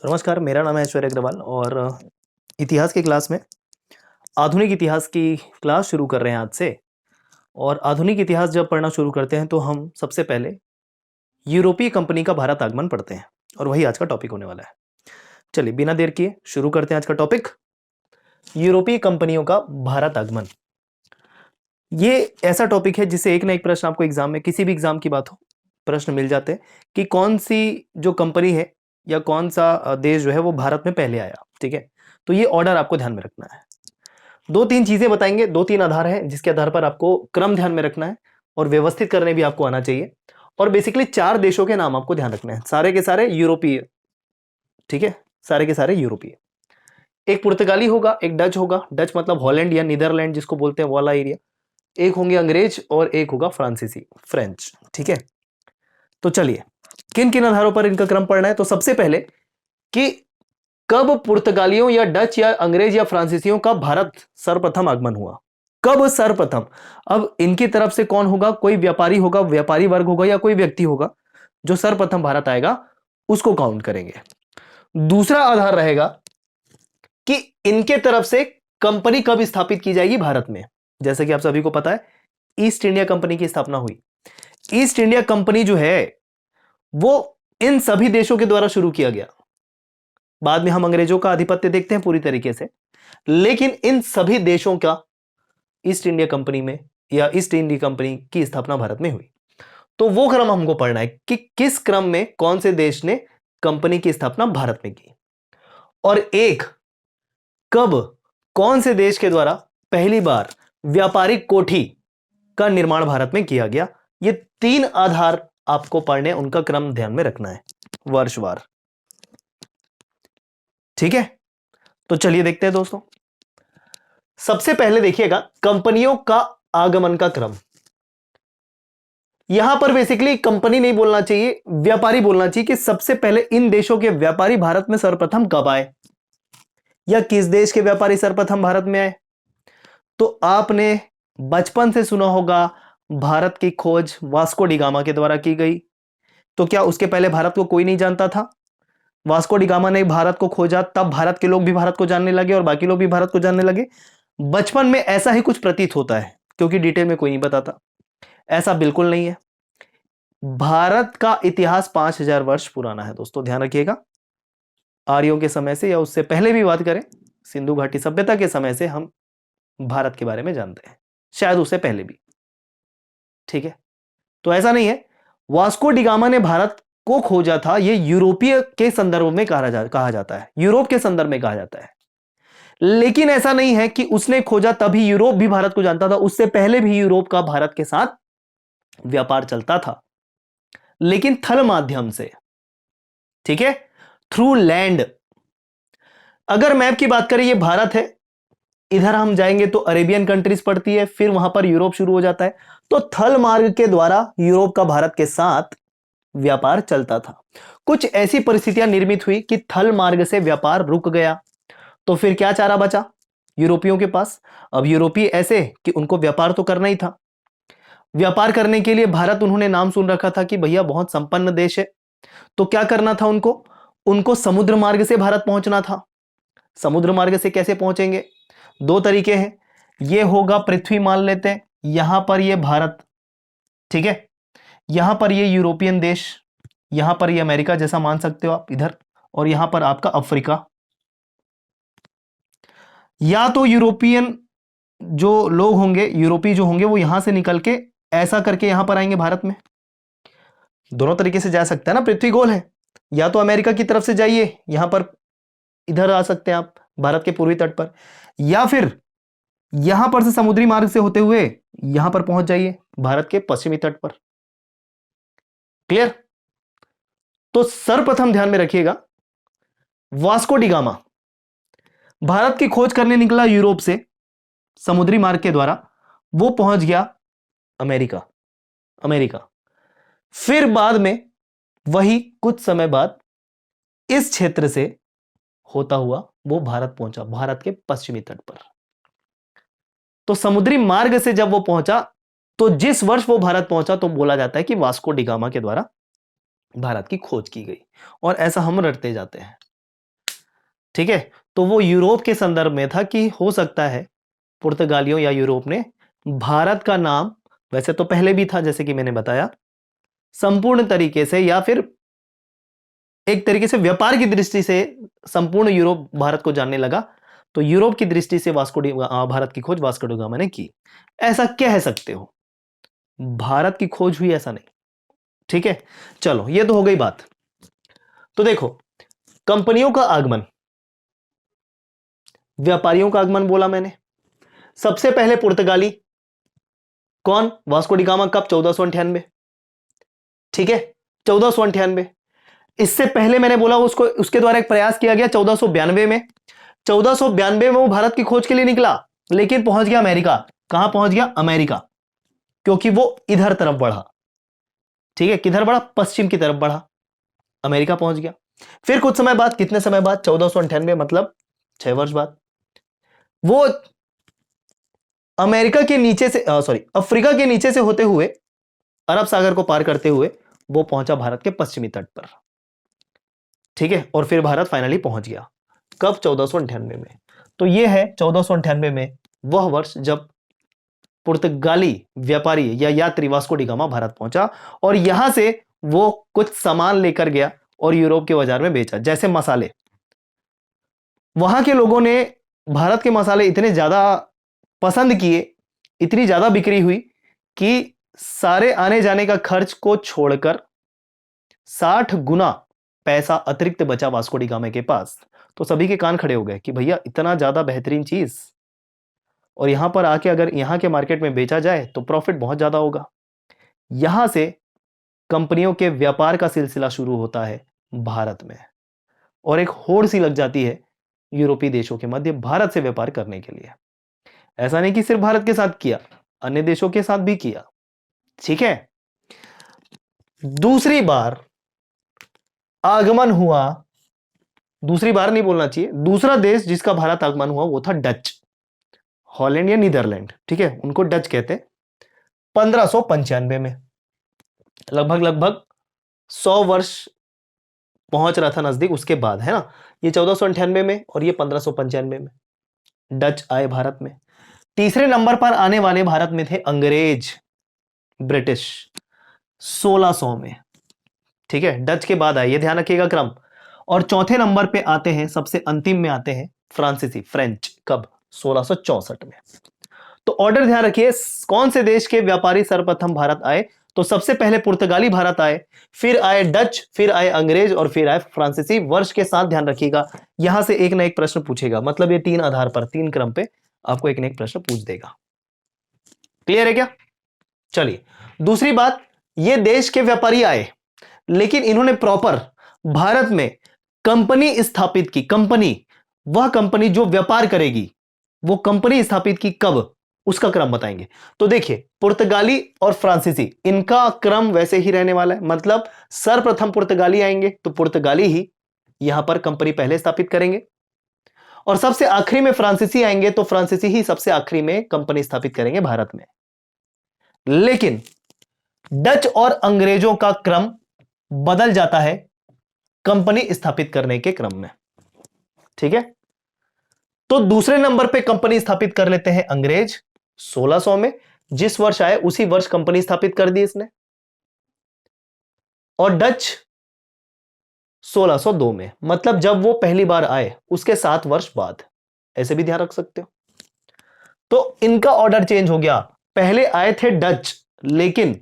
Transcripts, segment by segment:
नमस्कार, मेरा नाम है ऐश्वर्य अग्रवाल और इतिहास की क्लास में आधुनिक इतिहास की क्लास शुरू कर रहे हैं आज से। और आधुनिक इतिहास जब पढ़ना शुरू करते हैं तो हम सबसे पहले यूरोपीय कंपनी का भारत आगमन पढ़ते हैं और वही आज का टॉपिक होने वाला है। चलिए बिना देर किए शुरू करते हैं आज का टॉपिक, यूरोपीय कंपनियों का भारत आगमन। ये ऐसा टॉपिक है जिससे एक ना एक प्रश्न आपको एग्जाम में, किसी भी एग्जाम की बात हो, प्रश्न मिल जाते हैं कि कौन सी जो कंपनी है या कौन सा देश जो है वो भारत में पहले आया। ठीक है, तो ये ऑर्डर आपको ध्यान में रखना है। दो तीन चीजें बताएंगे, दो तीन आधार हैं जिसके आधार पर आपको क्रम ध्यान में रखना है और व्यवस्थित करने भी आपको आना चाहिए। और बेसिकली चार देशों के नाम आपको ध्यान रखने हैं, सारे के सारे यूरोपीय। ठीक है, सारे के सारे यूरोपीय। एक पुर्तगाली होगा, एक डच होगा, डच मतलब हॉलैंड या नीदरलैंड जिसको बोलते हैं, वाला एरिया। एक होंगे अंग्रेज और एक होगा फ्रांसीसी, फ्रेंच। ठीक है, तो चलिए किन किन आधारों पर इनका क्रम पढ़ना है। तो सबसे पहले कि कब पुर्तगालियों या डच या अंग्रेज या फ्रांसीसियों का भारत सर्वप्रथम आगमन हुआ, कब सर्वप्रथम। अब इनकी तरफ से कौन होगा, कोई व्यापारी होगा, व्यापारी वर्ग होगा या कोई व्यक्ति होगा जो सर्वप्रथम भारत आएगा, उसको काउंट करेंगे। दूसरा आधार रहेगा कि इनके तरफ से कंपनी कब स्थापित की जाएगी भारत में। जैसे कि आप सभी को पता है ईस्ट इंडिया कंपनी की स्थापना हुई। ईस्ट इंडिया कंपनी जो है वो इन सभी देशों के द्वारा शुरू किया गया। बाद में हम अंग्रेजों का आधिपत्य देखते हैं पूरी तरीके से, लेकिन इन सभी देशों का ईस्ट इंडिया कंपनी में या ईस्ट इंडिया कंपनी की स्थापना भारत में हुई। तो वो क्रम हमको पढ़ना है कि किस क्रम में कौन से देश ने कंपनी की स्थापना भारत में की, और एक कब कौन से देश के द्वारा पहली बार व्यापारिक कोठी का निर्माण भारत में किया गया। ये तीन आधार आपको पढ़ने, उनका क्रम ध्यान में रखना है वर्षवार। ठीक है, तो चलिए देखते हैं दोस्तों। सबसे पहले देखिएगा कंपनियों का आगमन का क्रम। यहां पर बेसिकली कंपनी नहीं बोलना चाहिए, व्यापारी बोलना चाहिए कि सबसे पहले इन देशों के व्यापारी भारत में सर्वप्रथम कब आए या किस देश के व्यापारी सर्वप्रथम भारत में आए। तो आपने बचपन से सुना होगा भारत की खोज वास्को डी गामा के द्वारा की गई। तो क्या उसके पहले भारत को कोई नहीं जानता था? वास्को डी गामा ने भारत को खोजा, तब भारत के लोग भी भारत को जानने लगे और बाकी लोग भी भारत को जानने लगे। बचपन में ऐसा ही कुछ प्रतीत होता है, क्योंकि डिटेल में कोई नहीं बताता। ऐसा बिल्कुल नहीं है। भारत का इतिहास 5000 वर्ष पुराना है दोस्तों, ध्यान रखिएगा। आर्यों के समय से या उससे पहले भी बात करें, सिंधु घाटी सभ्यता के समय से हम भारत के बारे में जानते हैं, शायद उससे पहले भी। ठीक है, तो ऐसा नहीं है वास्को डी गामा ने भारत को खोजा था, यह यूरोपीय के संदर्भ में कहा जाता है, यूरोप के संदर्भ में कहा जाता है। लेकिन ऐसा नहीं है कि उसने खोजा तभी यूरोप भी भारत को जानता था, उससे पहले भी यूरोप का भारत के साथ व्यापार चलता था, लेकिन थल माध्यम से। ठीक है, थ्रू लैंड। अगर मैप की बात करें, यह भारत है, इधर हम जाएंगे तो अरेबियन कंट्रीज पड़ती है, फिर वहां पर यूरोप शुरू हो जाता है। तो थल मार्ग के द्वारा यूरोप का भारत के साथ व्यापार चलता था। कुछ ऐसी परिस्थितियां निर्मित हुई कि थल मार्ग से व्यापार रुक गया, तो फिर क्या चारा बचा यूरोपियों के पास। अब यूरोपीय ऐसे कि उनको व्यापार तो करना ही था। व्यापार करने के लिए भारत उन्होंने नाम सुन रखा था कि भैया बहुत संपन्न देश है। तो क्या करना था उनको समुद्र मार्ग से भारत पहुंचना था। समुद्र मार्ग से कैसे पहुंचेंगे? दो तरीके हैं। यह होगा पृथ्वी मान लेते हैं, यहां पर यह भारत, ठीक है, यहां पर यह यूरोपियन देश, यहां पर यह अमेरिका जैसा मान सकते हो आप इधर, और यहां पर आपका अफ्रीका। या तो यूरोपियन जो लोग होंगे, यूरोपीय जो होंगे, वो यहां से निकल के ऐसा करके यहां पर आएंगे भारत में। दोनों तरीके से जा सकता है ना, पृथ्वी गोल है। या तो अमेरिका की तरफ से जाइए, यहां पर इधर आ सकते हैं आप भारत के पूर्वी तट पर, या फिर यहां पर से समुद्री मार्ग से होते हुए यहां पर पहुंच जाइए भारत के पश्चिमी तट पर। क्लियर? तो सर्वप्रथम ध्यान में रखिएगा, वास्को डी गामा भारत की खोज करने निकला यूरोप से समुद्री मार्ग के द्वारा, वो पहुंच गया अमेरिका। फिर बाद में वही कुछ समय बाद इस क्षेत्र से होता हुआ वो भारत पहुंचा, भारत के पश्चिमी तट पर। तो समुद्री मार्ग से जब वो पहुंचा, तो जिस वर्ष वो भारत पहुंचा, तो बोला जाता है कि वास्को डी गामा के द्वारा भारत की खोज की गई। और ऐसा हम रटते जाते हैं। ठीक है, तो वो यूरोप के संदर्भ में था कि हो सकता है पुर्तगालियों या यूरोप ने भारत का नाम, वैसे तो पहले भी था जैसे कि मैंने बताया, संपूर्ण तरीके से या फिर एक तरीके से व्यापार की दृष्टि से संपूर्ण यूरोप भारत को जानने लगा, तो यूरोप की दृष्टि से भारत की खोज वास्को डी गामा ने की, ऐसा कह सकते हो। भारत की खोज हुई ऐसा नहीं। ठीक है, चलो ये तो हो गई बात। तो देखो, कंपनियों का आगमन, व्यापारियों का आगमन बोला मैंने। सबसे पहले पुर्तगाली कौन? Vasco D gamma. कब? 1498। ठीक है, 1498। इससे पहले मैंने बोला उसको, उसके द्वारा एक प्रयास किया गया 1492 में। 1492 में वो भारत की खोज के लिए निकला, लेकिन पहुंच गया अमेरिका। कहां पहुंच गया? अमेरिका, क्योंकि वो इधर तरफ बढ़ा। ठीक है, किधर बढ़ा? पश्चिम की तरफ बढ़ा, अमेरिका पहुंच गया। फिर कुछ समय बाद, कितने समय बाद? 1498, मतलब 6 वर्ष बाद, वो अमेरिका के नीचे से अफ्रीका के नीचे से होते हुए, अरब सागर को पार करते हुए वो पहुंचा भारत के पश्चिमी तट पर। ठीक है, और फिर भारत फाइनली पहुंच गया। कब? 1498 में। तो यह है 1498 में वह वर्ष जब पुर्तगाली व्यापारी या यात्री वास्को डी गामा भारत पहुंचा, और यहां से वो कुछ सामान लेकर गया और यूरोप के बाजार में बेचा। जैसे मसाले, वहां के लोगों ने भारत के मसाले इतने ज्यादा पसंद किए, इतनी ज्यादा बिक्री हुई कि सारे आने जाने का खर्च को छोड़कर 60 गुना पैसा अतिरिक्त बचा वास्को डी गामा के पास। तो सभी के कान खड़े हो गए कि भैया इतना ज्यादा बेहतरीन चीज, और यहां पर आके अगर यहां के मार्केट में बेचा जाए तो प्रॉफिट बहुत ज्यादा होगा। यहां से कंपनियों के व्यापार का सिलसिला शुरू होता है भारत में, और एक होड़ सी लग जाती है यूरोपीय देशों के मध्य भारत से व्यापार करने के लिए। ऐसा नहीं कि सिर्फ भारत के साथ किया, अन्य देशों के साथ भी किया। ठीक है, दूसरी बार आगमन हुआ, दूसरी बार नहीं बोलना चाहिए, दूसरा देश जिसका भारत आगमन हुआ वो था डच, हॉलैंड या नीदरलैंड। ठीक है, उनको डच कहते हैं। 1595 में, लगभग लगभग 100 वर्ष पहुंच रहा था नजदीक, उसके बाद, है ना। ये 1498 में और ये 1595 में डच आए भारत में। तीसरे नंबर पर आने वाले भारत में थे अंग्रेज, ब्रिटिश, 1600 में। ठीक है, डच के बाद आए, ये ध्यान रखिएगा क्रम। और चौथे नंबर पे आते हैं, सबसे अंतिम में आते हैं फ्रांसीसी, फ्रेंच। कब? 1664 में। तो ऑर्डर ध्यान रखिए, कौन से देश के व्यापारी सर्वप्रथम भारत आए? तो सबसे पहले पुर्तगाली भारत आए, फिर आए डच, फिर आए अंग्रेज, और फिर आए फ्रांसीसी। वर्ष के साथ ध्यान रखिएगा, यहां से एक ना एक प्रश्न पूछेगा, मतलब ये 3 आधार पर, 3 क्रम पे आपको एक ना एक प्रश्न पूछ देगा। क्लियर है क्या? चलिए, दूसरी बात, ये देश के व्यापारी आए, लेकिन इन्होंने प्रॉपर भारत में कंपनी स्थापित की। कंपनी, वह कंपनी जो व्यापार करेगी, वो कंपनी स्थापित की कब, उसका क्रम बताएंगे। तो देखिए, पुर्तगाली और फ्रांसीसी, इनका क्रम वैसे ही रहने वाला है, मतलब सर्वप्रथम पुर्तगाली आएंगे तो पुर्तगाली ही यहां पर कंपनी पहले स्थापित करेंगे, और सबसे आखिरी में फ्रांसीसी आएंगे तो फ्रांसीसी ही सबसे आखिरी में कंपनी स्थापित करेंगे भारत में। लेकिन डच और अंग्रेजों का क्रम बदल जाता है कंपनी स्थापित करने के क्रम में। ठीक है, तो दूसरे नंबर पे कंपनी स्थापित कर लेते हैं अंग्रेज 1600 में, जिस वर्ष आए उसी वर्ष कंपनी स्थापित कर दी इसने। और डच 1602 में, मतलब जब वो पहली बार आए उसके 7 वर्ष बाद, ऐसे भी ध्यान रख सकते हो। तो इनका ऑर्डर चेंज हो गया, पहले आए थे डच, लेकिन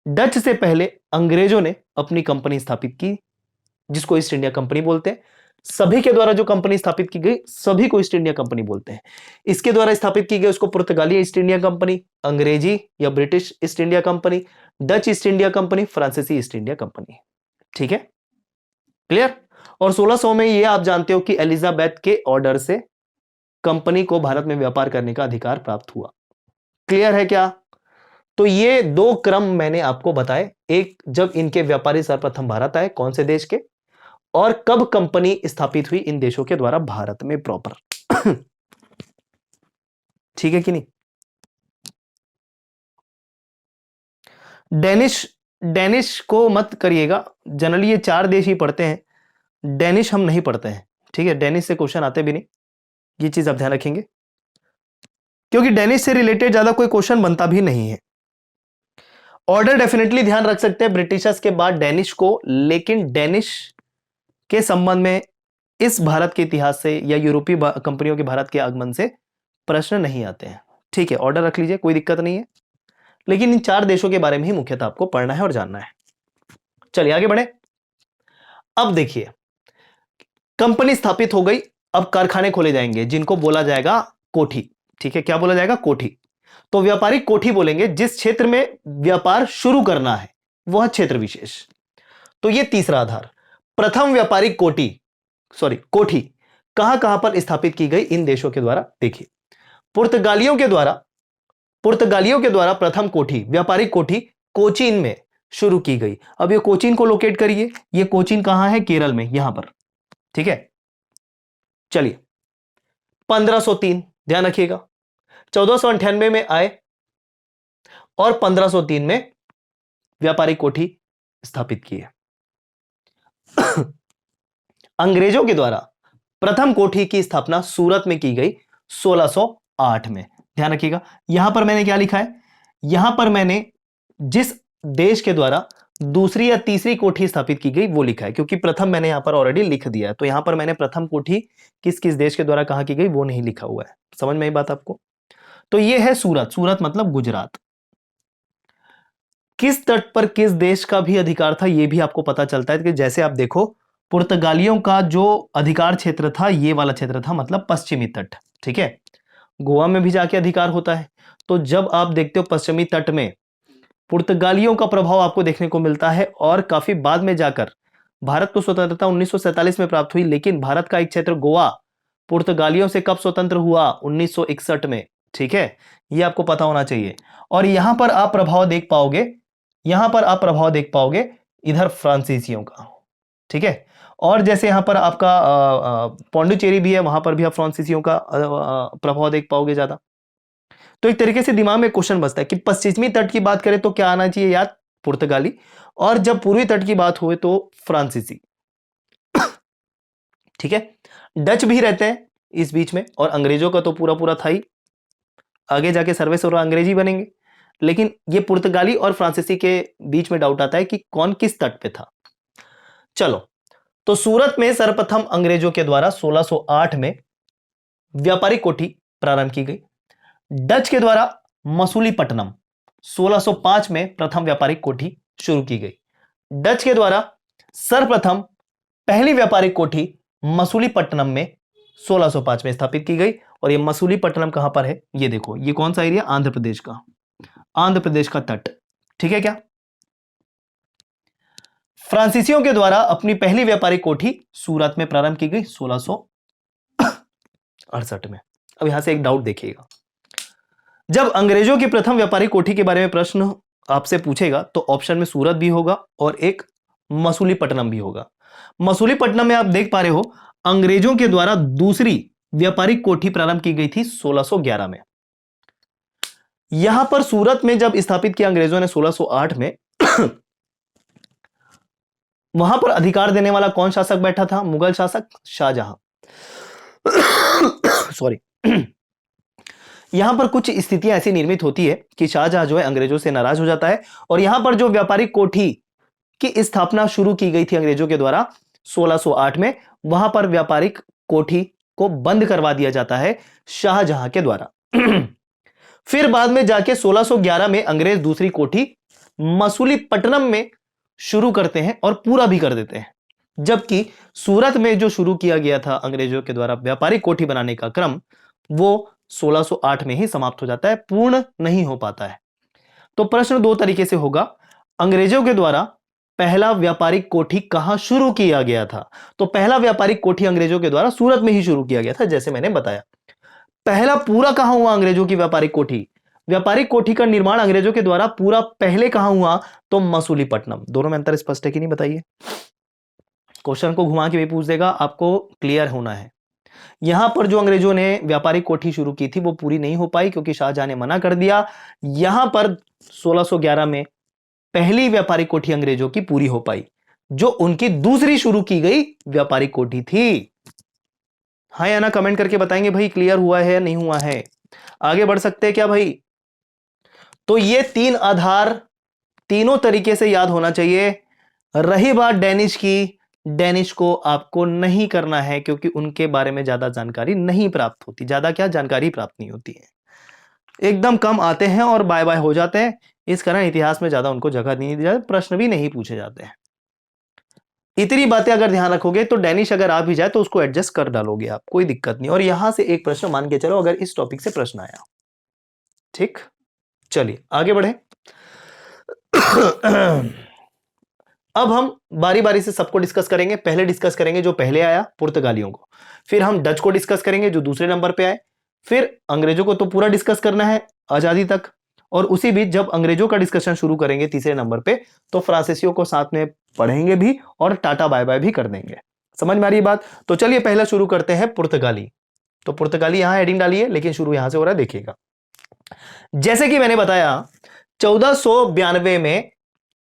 डच से पहले अंग्रेजों ने अपनी कंपनी स्थापित की, जिसको ईस्ट इंडिया कंपनी बोलते हैं। सभी के द्वारा जो कंपनी स्थापित की गई सभी को ईस्ट इंडिया कंपनी बोलते हैं। इसके द्वारा स्थापित की गई उसको पुर्तगाली ईस्ट इंडिया कंपनी, अंग्रेजी या British east India company, Dutch east India company, फ्रांसीसी ईस्ट इंडिया कंपनी। ठीक है, क्लियर। और 1600 में ये आप जानते हो कि एलिजाबेथ के ऑर्डर से कंपनी को भारत में व्यापार करने का अधिकार प्राप्त हुआ। क्लियर है क्या? तो ये 2 क्रम मैंने आपको बताए, एक जब इनके व्यापारी सर्वप्रथम भारत आए, कौन से देश के, और कब कंपनी स्थापित हुई इन देशों के द्वारा भारत में प्रॉपर। ठीक है कि नहीं? डेनिश को मत करिएगा, जनरली ये 4 देश ही पढ़ते हैं, डेनिश हम नहीं पढ़ते हैं। ठीक है, डेनिश से क्वेश्चन आते भी नहीं, ये चीज आप ध्यान रखेंगे, क्योंकि डेनिश से रिलेटेड ज्यादा कोई क्वेश्चन बनता भी नहीं है। ऑर्डर डेफिनेटली ध्यान रख सकते हैं ब्रिटिशर्स के बाद डेनिश को, लेकिन डेनिश के संबंध में इस भारत के इतिहास से या यूरोपीय कंपनियों के भारत के आगमन से प्रश्न नहीं आते हैं। ठीक है, ऑर्डर रख लीजिए, कोई दिक्कत नहीं है, लेकिन इन 4 देशों के बारे में ही मुख्यतः आपको पढ़ना है और जानना है। चलिए आगे बढ़े। अब देखिए, कंपनी स्थापित हो गई, अब कारखाने खोले जाएंगे जिनको बोला जाएगा कोठी। ठीक है, क्या बोला जाएगा? कोठी। तो व्यापारिक कोठी बोलेंगे जिस क्षेत्र में व्यापार शुरू करना है, वह क्षेत्र विशेष। तो यह तीसरा आधार, प्रथम व्यापारिक कोठी कहां कहां पर स्थापित की गई इन देशों के द्वारा? देखिए, पुर्तगालियों के द्वारा प्रथम कोठी, व्यापारिक कोठी कोचीन में शुरू की गई। अब ये कोचीन को लोकेट करिए, ये कोचीन कहां है? केरल में, यहां पर। ठीक है, चलिए 1503 ध्यान रखिएगा, 1498 में आए और 1503 में व्यापारिक कोठी स्थापित की है। अंग्रेजों के द्वारा प्रथम कोठी की स्थापना सूरत में की गई 1608 में। ध्यान रखिएगा, यहां पर मैंने क्या लिखा है? यहां पर मैंने जिस देश के द्वारा दूसरी या तीसरी कोठी स्थापित की गई वो लिखा है, क्योंकि प्रथम मैंने यहां पर ऑलरेडी लिख दिया है, तो यहां पर मैंने प्रथम कोठी किस किस देश के द्वारा कहां की गई वो नहीं लिखा हुआ है। समझ में आई बात आपको? तो ये है सूरत, सूरत मतलब गुजरात। किस तट पर किस देश का भी अधिकार था ये भी आपको पता चलता है कि जैसे आप देखो, पुर्तगालियों का जो अधिकार क्षेत्र था ये वाला क्षेत्र था, मतलब पश्चिमी तट। ठीक है, गोवा में भी जाके अधिकार होता है। तो जब आप देखते हो पश्चिमी तट में पुर्तगालियों का प्रभाव आपको देखने को मिलता है, और काफी बाद में जाकर भारत को स्वतंत्रता 1947 में प्राप्त हुई, लेकिन भारत का एक क्षेत्र गोवा पुर्तगालियों से कब स्वतंत्र हुआ? 1961 में। ठीक है, ये आपको पता होना चाहिए। और यहां पर आप प्रभाव देख पाओगे, इधर फ्रांसीसियों का। ठीक है, और जैसे यहां पर आपका पौंडुचेरी भी है, वहां पर भी आप फ्रांसीसियों का प्रभाव देख पाओगे ज्यादा। तो एक तरीके से दिमाग में क्वेश्चन बचता है कि पश्चिमी तट की बात करें तो क्या आना चाहिए याद? पुर्तगाली। और जब पूर्वी तट की बात हुए तो फ्रांसीसी। ठीक है, डच भी रहते हैं इस बीच में, और अंग्रेजों का तो पूरा पूरा था ही, आगे जाके सर्वेसर्वा अंग्रेजी बनेंगे। लेकिन ये पुर्तगाली और फ्रांसीसी के बीच में डाउट आता है कि कौन किस तट पे था। चलो, तो सूरत में सर्वप्रथम अंग्रेजों के द्वारा 1608 में व्यापारिक कोठी प्रारंभ की गई। डच के द्वारा मसूलीपट्टनम 1605 में प्रथम व्यापारिक कोठी शुरू की गई। डच के द्वारा सर्वप्रथम पहली व्यापारिक कोठी मसूलीपट्टनम में 1605 में स्थापित की गई। और ये मसूलीपट्टनम कहां पर है? ये देखो, ये कौन सा एरिया? आंध्र प्रदेश का तट। ठीक है क्या? फ्रांसीसियों के द्वारा अपनी पहली व्यापारिक कोठी सूरत में प्रारंभ की गई 1668 में। अब यहां से एक डाउट देखिएगा, जब अंग्रेजों की प्रथम व्यापारिक कोठी के बारे में प्रश्न आपसे पूछेगा तो ऑप्शन में सूरत भी होगा और एक मसूलीपट्टनम भी होगा। मसूलीपट्टनम में आप देख पा रहे हो, अंग्रेजों के द्वारा दूसरी व्यापारिक कोठी प्रारंभ की गई थी 1611 में। यहां पर सूरत में जब स्थापित किया अंग्रेजों ने 1608 में, वहां पर अधिकार देने वाला कौन शासक बैठा था? मुगल शासक शाहजहां। सॉरी। यहां पर कुछ स्थितियां ऐसी निर्मित होती है कि शाहजहां जो है अंग्रेजों से नाराज हो जाता है, और यहां पर जो व्यापारिक कोठी की स्थापना शुरू की गई थी अंग्रेजों के द्वारा 1608 में, वहां पर व्यापारिक कोठी को बंद करवा दिया जाता है शाहजहां के द्वारा। फिर बाद में जाके 1611 में अंग्रेज दूसरी कोठी मसूलीपट्टनम में शुरू करते हैं और पूरा भी कर देते हैं, जबकि सूरत में जो शुरू किया गया था अंग्रेजों के द्वारा व्यापारिक कोठी बनाने का क्रम, वो 1608 में ही समाप्त हो जाता है, पूर्ण नहीं हो पाता है। तो प्रश्न दो तरीके से होगा, अंग्रेजों के द्वारा पहला व्यापारिक कोठी कहां शुरू किया गया था? तो पहला व्यापारिक कोठी अंग्रेजों के द्वारा सूरत में ही शुरू किया गया था, जैसे मैंने बताया। पहला पूरा कहां हुआ अंग्रेजों की व्यापारिक कोठी का निर्माण अंग्रेजों के द्वारा पूरा पहले कहां हुआ? तो मसूलीपट्टनम। दोनों में अंतर स्पष्ट है कि नहीं बताइए? क्वेश्चन को घुमा के भी पूछ देगा, आपको क्लियर होना है। यहां पर जो अंग्रेजों ने व्यापारिक कोठी शुरू की थी वो पूरी नहीं हो पाई क्योंकि शाहजहां ने मना कर दिया। यहां पर 1611 में पहली व्यापारिक कोठी अंग्रेजों की पूरी हो पाई, जो उनकी दूसरी शुरू की गई व्यापारिक कोठी थी। हाँ या ना कमेंट करके बताएंगे भाई क्लियर हुआ है या नहीं हुआ है। आगे बढ़ सकते हैं क्या भाई? तो ये 3 आधार तीनों तरीके से याद होना चाहिए। रही बात डेनिश की, डेनिश को आपको नहीं करना है क्योंकि उनके बारे में ज्यादा जानकारी नहीं प्राप्त होती। ज्यादा क्या जानकारी प्राप्त नहीं होती है, एकदम कम आते हैं और बाय बाय हो जाते हैं। इस कारण इतिहास में ज्यादा उनको जगह नहीं दी जाती, प्रश्न भी नहीं पूछे जाते हैं। इतनी बातें अगर ध्यान रखोगे तो डेनिश अगर आ भी जाए तो उसको एडजस्ट कर डालोगे आप, कोई दिक्कत नहीं। और यहां से एक प्रश्न मान के चलो अगर इस टॉपिक से प्रश्न आया, ठीक। चलिए आगे बढ़े। अब हम बारी बारी से सबको डिस्कस करेंगे। पहले डिस्कस करेंगे जो पहले आया, पुर्तगालियों को। फिर हम डच को डिस्कस करेंगे जो दूसरे नंबर पे आए। फिर अंग्रेजों को तो पूरा डिस्कस करना है आजादी तक। और उसी बीच जब अंग्रेजों का डिस्कशन शुरू करेंगे तीसरे नंबर पे, तो फ्रांसीसियों को साथ में पढ़ेंगे भी और टाटा बाय बाय भी कर देंगे। समझ में आ रही है बात? तो चलिए पहला शुरू करते हैं पुर्तगाली। तो पुर्तगाली यहां हेडिंग डाली है लेकिन शुरू यहां से हो रहा है, देखिएगा। जैसे कि मैंने बताया 1492 में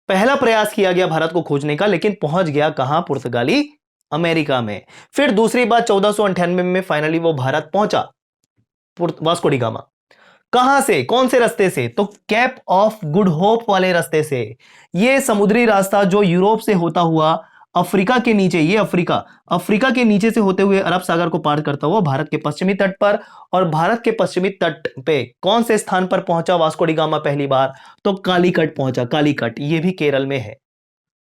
पहला प्रयास किया गया भारत को खोजने का, लेकिन पहुंच गया कहां? पुर्तगाली अमेरिका में। फिर दूसरी बात 1498 में फाइनली वो भारत पहुंचा, वास्को डी गामा। कहां से, कौन से रास्ते से? तो कैप ऑफ गुड होप वाले रास्ते से। ये समुद्री रास्ता जो यूरोप से होता हुआ अफ्रीका के नीचे, ये अफ्रीका के नीचे से होते हुए अरब सागर को पार करता हुआ भारत के पश्चिमी तट पर, और भारत के पश्चिमी तट पे कौन से स्थान पर पहुंचा वास्को डी गामा पहली बार? तो कालीकट पहुंचा। कालीकट ये भी केरल में है।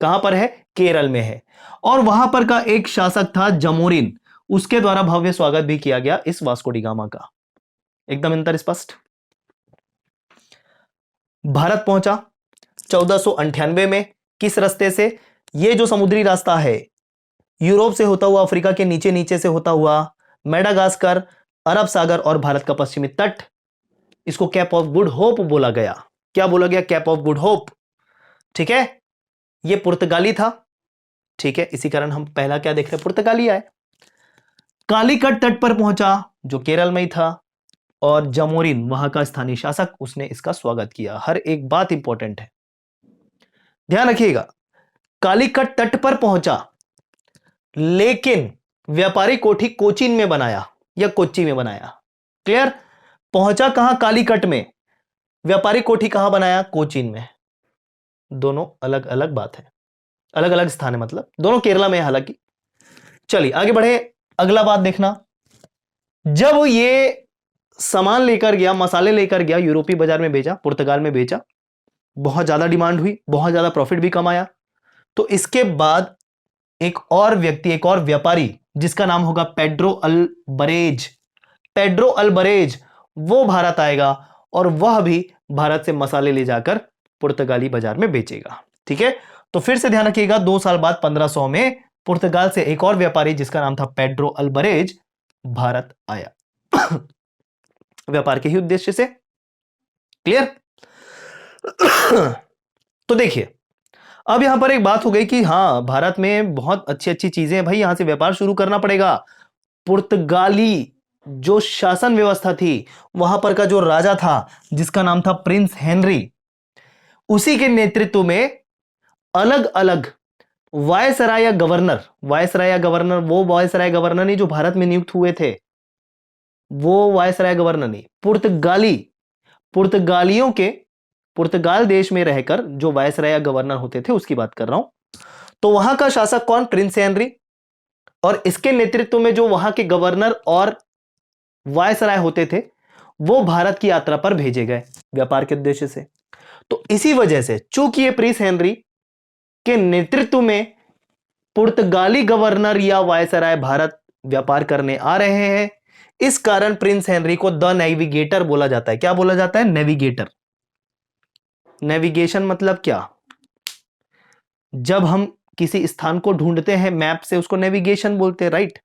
कहां पर है? केरल में है। और वहां पर का एक शासक था जमोरिन, उसके द्वारा भव्य स्वागत भी किया गया इस वास्को डी गामा का। एकदम अंतर स्पष्ट। भारत पहुंचा 1498 में। किस रास्ते से? ये जो समुद्री रास्ता है, यूरोप से होता हुआ अफ्रीका के नीचे नीचे से होता हुआ मेडागास्कर, अरब सागर और भारत का पश्चिमी तट, इसको कैप ऑफ गुड होप बोला गया। क्या बोला गया? Cap of good hope. ठीक है, ये पुर्तगाली था। ठीक है, इसी कारण हम पहला क्या देख रहे हैं? पुर्तगाली आए। कालीकट तट पर पहुंचा जो केरल में ही था, और जमोरिन वहां का स्थानीय शासक, उसने इसका स्वागत किया। हर एक बात इंपॉर्टेंट है, ध्यान रखिएगा। कालीकट तट पर पहुंचा, लेकिन व्यापारी कोठी कोचीन में बनाया या कोच्चि में बनाया। क्लियर? पहुंचा कहां? कालीकट में। व्यापारी कोठी कहां बनाया? कोचीन में। दोनों अलग अलग बात है, अलग अलग स्थान है, मतलब दोनों केरला में है हालांकि। चलिए आगे बढ़े। अगला बात देखना, जब ये सामान लेकर गया, मसाले लेकर गया, यूरोपीय बाजार में बेचा, पुर्तगाल में बेचा, बहुत ज्यादा डिमांड हुई, बहुत ज्यादा प्रॉफिट भी कमाया। तो इसके बाद एक और व्यक्ति, एक और व्यापारी जिसका नाम होगा पेड्रो अल्बरेज, पेड्रो अल्बरेज, वो भारत आएगा और वह भी भारत से मसाले ले जाकर पुर्तगाली बाजार में बेचेगा। ठीक है, तो फिर से ध्यान रखिएगा, 2 साल बाद 1500 में पुर्तगाल से एक और व्यापारी जिसका नाम था पेड्रो अल्बरेज भारत आया व्यापार के ही उद्देश्य से। क्लियर? तो देखिए, अब यहां पर एक बात हो गई कि हां भारत में बहुत अच्छी अच्छी चीजें हैं भाई, यहां से व्यापार शुरू करना पड़ेगा। पुर्तगाली जो शासन व्यवस्था थी, वहां पर का जो राजा था जिसका नाम था प्रिंस हेनरी, उसी के नेतृत्व में अलग अलग वायसराय या गवर्नर, वायसराय या गवर्नर, वो वायसराय गवर्नर नहीं जो भारत में नियुक्त हुए थे, वो वायसराय गवर्नर नहीं, पुर्तगालियों के, पुर्तगाल देश में रहकर जो वायसराय गवर्नर होते थे उसकी बात कर रहा हूं। तो वहां का शासक कौन? Prince Henry. और इसके नेतृत्व में जो वहां के गवर्नर और वायसराय होते थे, वो भारत की यात्रा पर भेजे गए व्यापार के उद्देश्य से। तो इसी वजह से चूंकि ये प्रिंस हेनरी के नेतृत्व में पुर्तगाली गवर्नर या वायसराय भारत व्यापार करने आ रहे हैं, इस कारण प्रिंस हेनरी को द नेविगेटर बोला जाता है। क्या बोला जाता है? नेविगेटर। नेविगेशन मतलब क्या? जब हम किसी स्थान को ढूंढते हैं मैप से, उसको नेविगेशन बोलते हैं, राइट?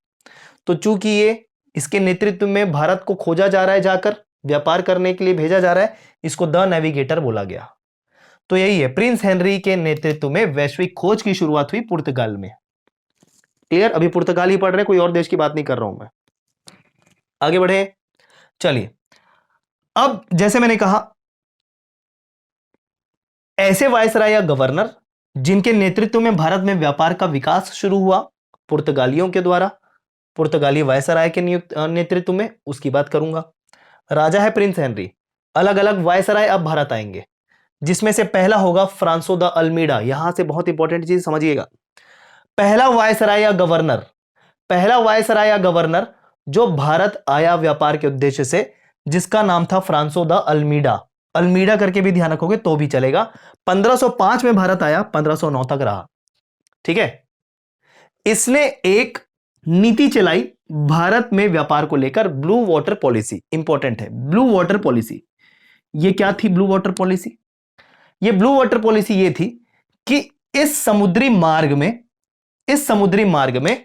तो चूंकि ये इसके नेतृत्व में भारत को खोजा जा रहा है, जाकर व्यापार करने के लिए भेजा जा रहा है, इसको द नेविगेटर बोला गया। तो यही है, प्रिंस हेनरी के नेतृत्व में वैश्विक खोज की शुरुआत हुई पुर्तगाल में। क्लियर? अभी पुर्तगाल ही पढ़ रहे, कोई और देश की बात नहीं कर रहा हूं मैं। आगे बढ़े। चलिए, अब जैसे मैंने कहा, ऐसे वायसराय या गवर्नर जिनके नेतृत्व में भारत में व्यापार का विकास शुरू हुआ पुर्तगालियों के द्वारा, पुर्तगाली वायसराय के नेतृत्व में, उसकी बात करूंगा। राजा है प्रिंस हेनरी। अलग अलग वायसराय अब भारत आएंगे, जिसमें से पहला होगा फ्रांसो द अल्मीडा। यहां से बहुत इंपॉर्टेंट चीज समझिएगा। पहला वायसराय या गवर्नर, पहला वायसराय या गवर्नर जो भारत आया व्यापार के उद्देश्य से, जिसका नाम था फ्रांसो द अल्मीडा। अल्मीडा करके भी ध्यान रखोगे तो भी चलेगा। 1505 में भारत आया, 1509 तक रहा। ठीक है। इसने एक नीति चलाई भारत में व्यापार को लेकर, ब्लू वाटर पॉलिसी। इंपॉर्टेंट है, ब्लू वाटर पॉलिसी। ये क्या थी ब्लू वाटर पॉलिसी? ये ब्लू वाटर पॉलिसी ये थी कि इस समुद्री मार्ग में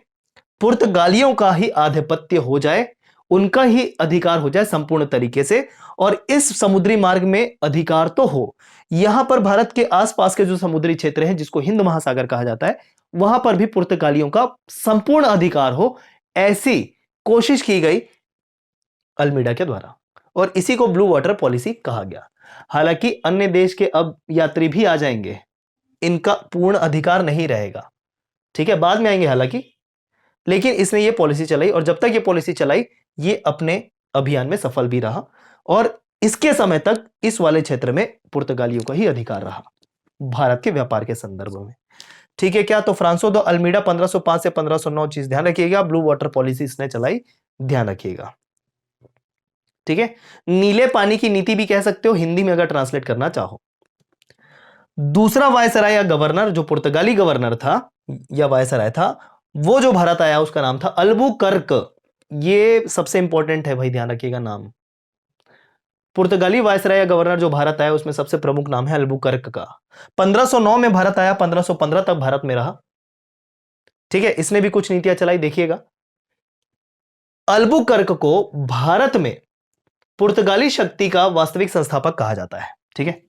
पुर्तगालियों का ही आधिपत्य हो जाए, उनका ही अधिकार हो जाए संपूर्ण तरीके से। और इस समुद्री मार्ग में अधिकार तो हो, यहां पर भारत के आसपास के जो समुद्री क्षेत्र हैं, जिसको हिंद महासागर कहा जाता है, वहां पर भी पुर्तगालियों का संपूर्ण अधिकार हो, ऐसी कोशिश की गई अल्मीडा के द्वारा, और इसी को ब्लू वाटर पॉलिसी कहा गया। हालांकि अन्य देश के अब यात्री भी आ जाएंगे, इनका पूर्ण अधिकार नहीं रहेगा। ठीक है, बाद में आएंगे हालांकि, लेकिन इसने ये पॉलिसी चलाई, और जब तक ये पॉलिसी चलाई, ये अपने अभियान में सफल भी रहा, और इसके समय तक इस वाले क्षेत्र में पुर्तगालियों का ही अधिकार रहा भारत के व्यापार के संदर्भ में। ठीक है क्या? तो फ्रांसो द अल्मीडा 1505 से 1509, चीज ध्यान रखिएगा। ब्लू वाटर पॉलिसी इसने चलाई, ध्यान रखिएगा। ठीक है। नीले पानी की नीति भी कह सकते हो हिंदी में अगर ट्रांसलेट करना चाहो। दूसरा वायसराय या गवर्नर, जो पुर्तगाली गवर्नर था या वायसराय था, वो जो भारत आया उसका नाम था अल्बुकर्क। ये सबसे इंपॉर्टेंट है भाई, ध्यान रखिएगा नाम। पुर्तगाली वायसराय या गवर्नर जो भारत आया उसमें सबसे प्रमुख नाम है अल्बुकर्क का। 1509 में भारत आया, 1515 तक भारत में रहा। ठीक है। इसने भी कुछ नीतियां चलाई, देखिएगा। अल्बुकर्क को भारत में पुर्तगाली शक्ति का वास्तविक संस्थापक कहा जाता है। ठीक है,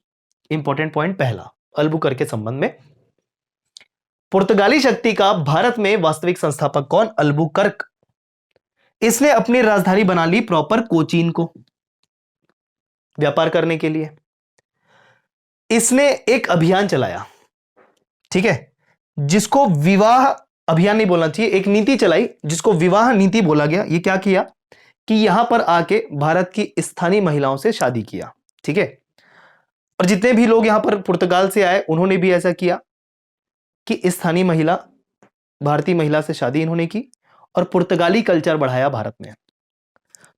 इंपॉर्टेंट पॉइंट पहला, अल्बुकर्क के संबंध में। पुर्तगाली शक्ति का भारत में वास्तविक संस्थापक कौन? अल्बुकर्क। इसने अपनी राजधानी बना ली प्रॉपर कोचीन को व्यापार करने के लिए। इसने एक अभियान चलाया, ठीक है, जिसको विवाह अभियान नहीं बोलना चाहिए, एक नीति चलाई जिसको विवाह नीति बोला गया। ये क्या किया कि यहां पर आके भारत की स्थानीय महिलाओं से शादी किया। ठीक है। और जितने भी लोग यहां पर पुर्तगाल से आए उन्होंने भी ऐसा किया कि स्थानीय महिला, भारतीय महिला से शादी इन्होंने की और पुर्तगाली कल्चर बढ़ाया भारत में।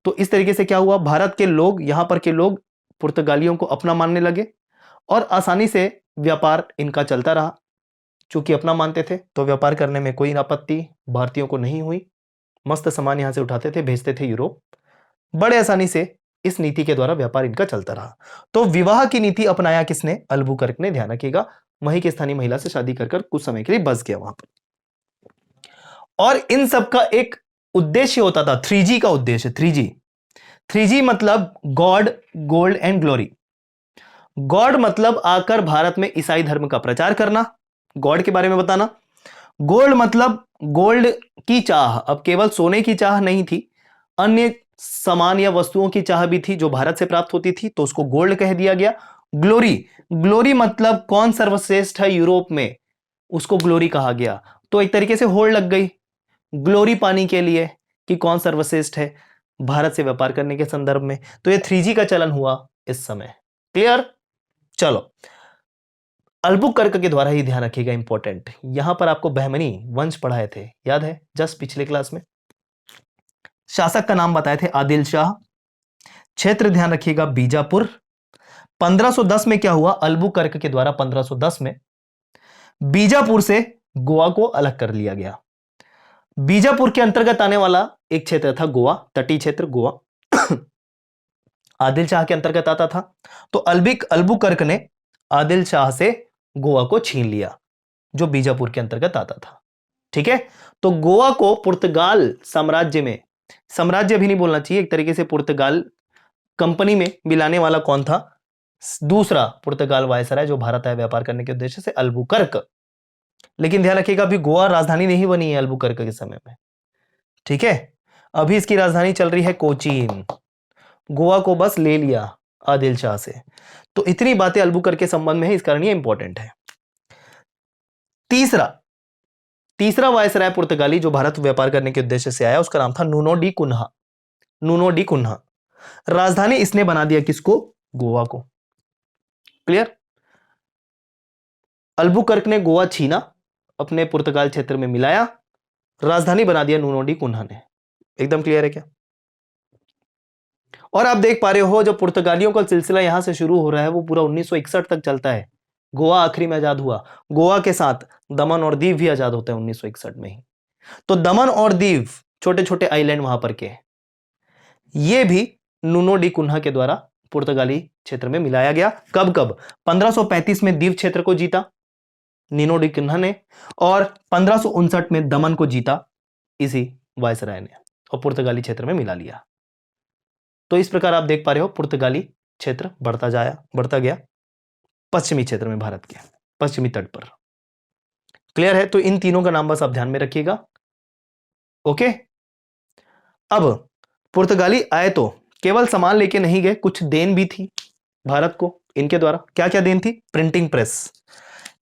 तो इस तरीके से क्या हुआ, भारत के लोग, यहां पर के लोग पुर्तगालियों को अपना मानने लगे और आसानी से व्यापार इनका चलता रहा। चूंकि अपना मानते थे तो व्यापार करने में कोई आपत्ति भारतीयों को नहीं हुई। मस्त सामान यहां से उठाते थे, भेजते थे यूरोप। बड़े आसानी से इस नीति के द्वारा व्यापार इनका चलता रहा। तो विवाह की नीति अपनाया किसने? अल्बुकर्क ने। ध्यान रखिएगा, वहीं की स्थानीय महिला से शादी कर कुछ समय के लिए बस गया वहां पर। और इन सब का एक उद्देश्य होता था, 3G का उद्देश्य। 3G मतलब God, gold and glory. God मतलब आकर भारत में ईसाई धर्म का प्रचार करना, गॉड के बारे में बताना। गोल्ड मतलब गोल्ड की चाह, अब केवल सोने की चाह नहीं थी, अन्य सामान या वस्तुओं की चाह भी थी जो भारत से प्राप्त होती थी, तो उसको गोल्ड कह दिया गया। ग्लोरी, ग्लोरी मतलब कौन सर्वश्रेष्ठ है यूरोप में, उसको ग्लोरी कहा गया। तो एक तरीके से होड़ लग गई ग्लोरी पाने के लिए कि कौन सर्वश्रेष्ठ है भारत से व्यापार करने के संदर्भ में। तो ये 3G का चलन हुआ इस समय। क्लियर? चलो, अल्बुकर्क के द्वारा ही ध्यान रखिएगा, इंपॉर्टेंट। यहां पर आपको बहमनी वंश पढ़ाए थे, याद है जस्ट पिछले क्लास में। शासक का नाम बताए थे आदिल शाह। क्षेत्र ध्यान रखिएगा बीजापुर। 1510 में क्या हुआ? अल्बुकर्क के द्वारा 1510 में बीजापुर से गोवा को अलग कर लिया गया। बीजापुर के अंतर्गत आने वाला एक क्षेत्र था गोवा, तटीय क्षेत्र गोवा आदिल शाह के अंतर्गत आता था। तो अल्बुकर्क ने आदिल शाह से गोवा को छीन लिया, जो बीजापुर के अंतर्गत आता था। ठीक है। तो गोवा को पुर्तगाल साम्राज्य में, साम्राज्य भी नहीं बोलना चाहिए, एक तरीके से पुर्तगाल कंपनी में मिलाने वाला कौन था? दूसरा पुर्तगाल वायसराय जो भारत आया व्यापार करने के उद्देश्य से, अल्बुकर्क। लेकिन ध्यान रखिएगा अभी गोवा राजधानी नहीं बनी है अल्बुकर्क के समय में। ठीक है, अभी इसकी राजधानी चल रही है कोचीन। गोवा को बस ले लिया आदिल शाह से। तो इतनी बातें अल्बुकर्क के संबंध में है, इस कारण ये इंपॉर्टेंट है। तीसरा, तीसरा वायसराय पुर्तगाली जो भारत व्यापार करने के उद्देश्य से आया उसका नाम था Nuno da Cunha. Nuno da Cunha. राजधानी इसने बना दिया किसको? गोवा को। क्लियर? अल्बुकर्क ने गोवा छीना, अपने पुर्तगाल क्षेत्र में मिलाया, राजधानी बना दिया नूनो डी कुन्हा ने। एकदम क्लियर है क्या? और आप देख पा रहे हो जब पुर्तगालियों का सिलसिला यहां से शुरू हो रहा है वो पूरा 1961 तक चलता है। गोवा आखिरी में आजाद हुआ। गोवा के साथ दमन और दीव भी आजाद होते हैं 1961 में ही। तो दमन और दीव छोटे छोटे आइलैंड वहां पर के, ये भी नूनो डी कुन्हा के द्वारा पुर्तगाली क्षेत्र में मिलाया गया। कब कब? 1535 में दीव क्षेत्र को जीता नीनो डी कुन्हा ने, और 1559 में दमन को जीता इसी वायसराय ने, और पुर्तगाली क्षेत्र में मिला लिया। तो इस प्रकार आप देख पा रहे हो पुर्तगाली क्षेत्र बढ़ता गया पश्चिमी क्षेत्र में, भारत के पश्चिमी तट पर। क्लियर है? तो इन तीनों का नाम बस आप ध्यान में रखिएगा। ओके। अब पुर्तगाली आए तो केवल सामान लेके नहीं गए, कुछ देन भी थी भारत को इनके द्वारा। क्या क्या देन थी? Printing press.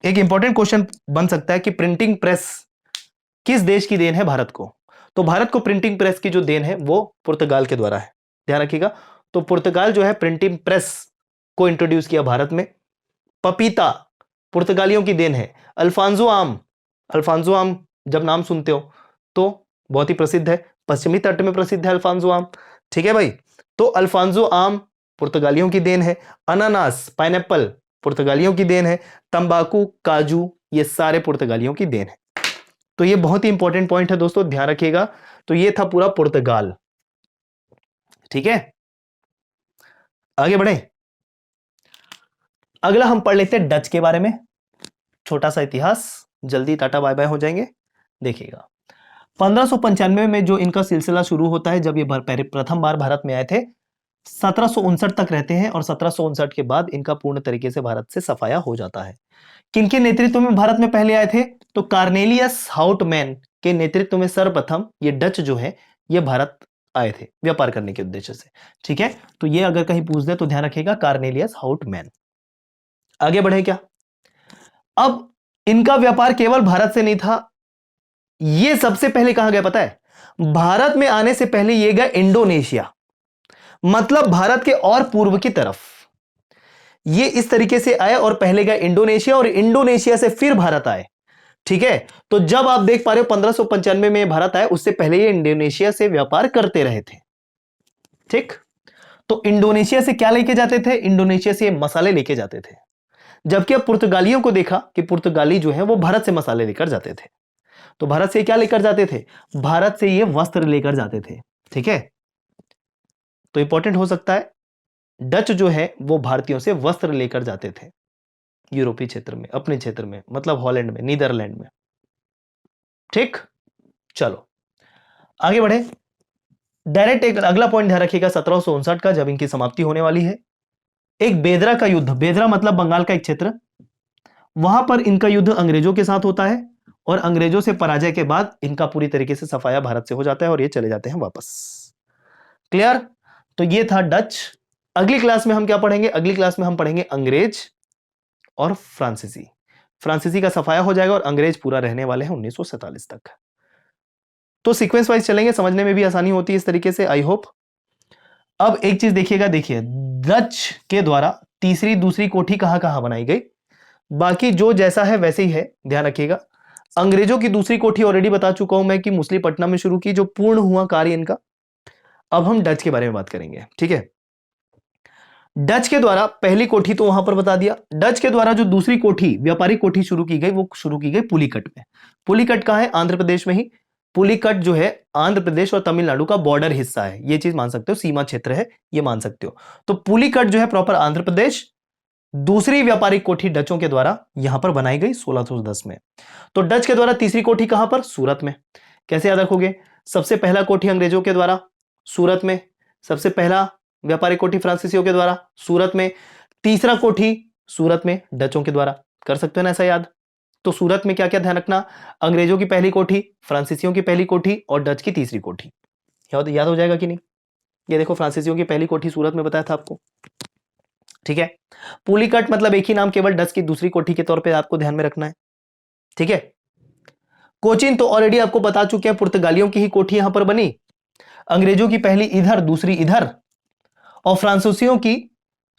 एक इंपॉर्टेंट क्वेश्चन बन सकता है कि प्रिंटिंग प्रेस किस देश की देन है भारत को? तो भारत को प्रिंटिंग प्रेस की जो देन है वो पुर्तगाल के द्वारा है। ध्यान रखिएगा। तो पुर्तगाल जो है प्रिंटिंग प्रेस को इंट्रोड्यूस किया भारत में। पपीता पुर्तगालियों की देन है। अल्फांसो आम, अल्फांसो आम जब नाम सुनते हो तो बहुत ही प्रसिद्ध है, पश्चिमी तट में प्रसिद्ध है अल्फांसो आम। ठीक है भाई? तो अल्फांसो आम पुर्तगालियों की देन है। अनानास, पाइनएप्पल पुर्तगालियों की देन है। तंबाकू, काजू, ये सारे पुर्तगालियों की देन है। तो ये बहुत ही इंपॉर्टेंट पॉइंट है दोस्तों, ध्यान रखिएगा। तो ये था पूरा पुर्तगाल। ठीक है, आगे बढ़े। अगला हम पढ़ लेते हैं डच के बारे में। छोटा सा इतिहास, जल्दी टाटा बाय बाय हो जाएंगे। देखिएगा 1595 में जो इनका सिलसिला शुरू होता है, जब ये प्रथम बार भारत में आए थे, 1759 तक रहते हैं, और 1759 के बाद इनका पूर्ण तरीके से भारत से सफाया हो जाता है। किनके नेतृत्व में भारत में पहले आए थे? तो कार्नेलियस हाउटमैन के नेतृत्व में सर्वप्रथम ये डच जो है ये भारत आए थे व्यापार करने के उद्देश्य से। ठीक है, तो ये अगर कहीं पूछ दे तो ध्यान रखिएगा, कार्नेलियस हाउटमैन। आगे बढ़े क्या? अब इनका व्यापार केवल भारत से नहीं था, ये सबसे पहले कहां गया पता है? भारत में आने से पहले ये गया इंडोनेशिया, मतलब भारत के और पूर्व की तरफ। ये इस तरीके से आए और पहले गए इंडोनेशिया, और इंडोनेशिया से फिर भारत आए। ठीक है, तो जब आप देख पा रहे हो 1595 में भारत आए, उससे पहले ये इंडोनेशिया से व्यापार करते रहे थे। ठीक, तो इंडोनेशिया से क्या लेके जाते थे? इंडोनेशिया से मसाले लेके जाते थे। जबकि अब पुर्तगालियों को देखा कि पुर्तगाली जो है वो भारत से मसाले लेकर जाते थे। तो भारत से क्या लेकर जाते थे? भारत से ये वस्त्र लेकर जाते थे। ठीक है, तो इंपॉर्टेंट हो सकता है, डच जो है वो भारतीयों से वस्त्र लेकर जाते थे यूरोपीय क्षेत्र में, अपने क्षेत्र में, मतलब हॉलैंड में, नीदरलैंड में। ठीक, चलो आगे बढ़े। डायरेक्ट एक अगला पॉइंट ध्यान रखिएगा 1759 का, जब इनकी समाप्ति होने वाली है। एक बेदरा का युद्ध, बेदरा मतलब बंगाल का एक क्षेत्र, वहां पर इनका युद्ध अंग्रेजों के साथ होता है, और अंग्रेजों से पराजय के बाद इनका पूरी तरीके से सफाया भारत से हो जाता है और ये चले जाते हैं वापस। क्लियर? तो ये था डच। अगली क्लास में हम क्या पढ़ेंगे? अगली क्लास में हम पढ़ेंगे अंग्रेज और फ्रांसीसी। फ्रांसीसी का सफाया हो जाएगा और अंग्रेज पूरा रहने वाले हैं 1947 तक। तो सीक्वेंस वाइज चलेंगे, समझने में भी आसानी होती है इस तरीके से, आई होप। अब एक चीज देखिएगा, देखिए डच के द्वारा तीसरी दूसरी कोठी कहां कहां बनाई गई, बाकी जो जैसा है वैसे ही है, ध्यान रखिएगा। अंग्रेजों की दूसरी कोठी ऑलरेडी बता चुका हूं मैं कि मुसलीपट्टनम में शुरू की, जो पूर्ण हुआ कार्य इनका। अब हम डच के बारे में बात करेंगे। ठीक है, डच के द्वारा पहली कोठी तो वहां पर बता दिया। डच के द्वारा जो दूसरी कोठी, व्यापारिक कोठी शुरू की गई, वो शुरू की गई पुलिकट में। पुलिकट कहां है? आंध्र प्रदेश में ही। पुलिकट जो है आंध्र प्रदेश और तमिलनाडु का बॉर्डर हिस्सा है, ये चीज मान सकते हो, सीमा क्षेत्र है, ये मान सकते हो। तो पुलिकट जो है प्रॉपर आंध्र प्रदेश। दूसरी व्यापारिक कोठी डचों के द्वारा यहां पर बनाई गई 1610 में। तो डच के द्वारा तीसरी कोठी कहां पर? सूरत में। कैसे याद रखोगे? सबसे पहला कोठी अंग्रेजों के द्वारा सूरत में, सबसे पहला व्यापारिक कोठी फ्रांसीसियों के द्वारा सूरत में, तीसरा कोठी सूरत में डचों के द्वारा। कर सकते हो ना ऐसा याद? तो सूरत में क्या क्या ध्यान रखना? अंग्रेजों की पहली कोठी, फ्रांसीसियों की पहली कोठी और डच की तीसरी कोठी। याद हो जाएगा कि नहीं? ये देखो फ्रांसीसियों की पहली कोठी सूरत में बताया था आपको। ठीक है, पुलिकट मतलब एक ही नाम, केवल डच की दूसरी कोठी के तौर पे आपको ध्यान में रखना है। ठीक है, कोचीन तो ऑलरेडी आपको बता चुके हैं, पुर्तगालियों की ही कोठी यहां पर बनी, अंग्रेजों की पहली इधर दूसरी इधर, और फ्रांसीसियों की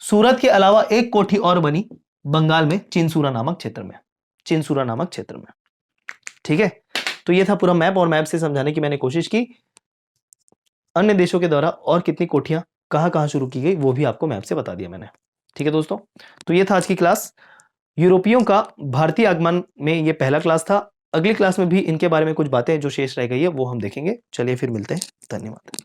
सूरत के अलावा एक कोठी और बनी बंगाल में चिनसूरा नामक क्षेत्र में, चिनसूरा नामक क्षेत्र में। ठीक है, तो ये था पूरा मैप, और मैप से समझाने की मैंने कोशिश की। अन्य देशों के द्वारा और कितनी कोठियां कहां कहां शुरू की गई वो भी आपको मैप से बता दिया मैंने। ठीक है दोस्तों, तो ये था आज की क्लास। यूरोपियों का भारतीय आगमन में ये पहला क्लास था। अगली क्लास में भी इनके बारे में कुछ बातें जो शेष रह गई है वो हम देखेंगे। चलिए फिर मिलते हैं, धन्यवाद।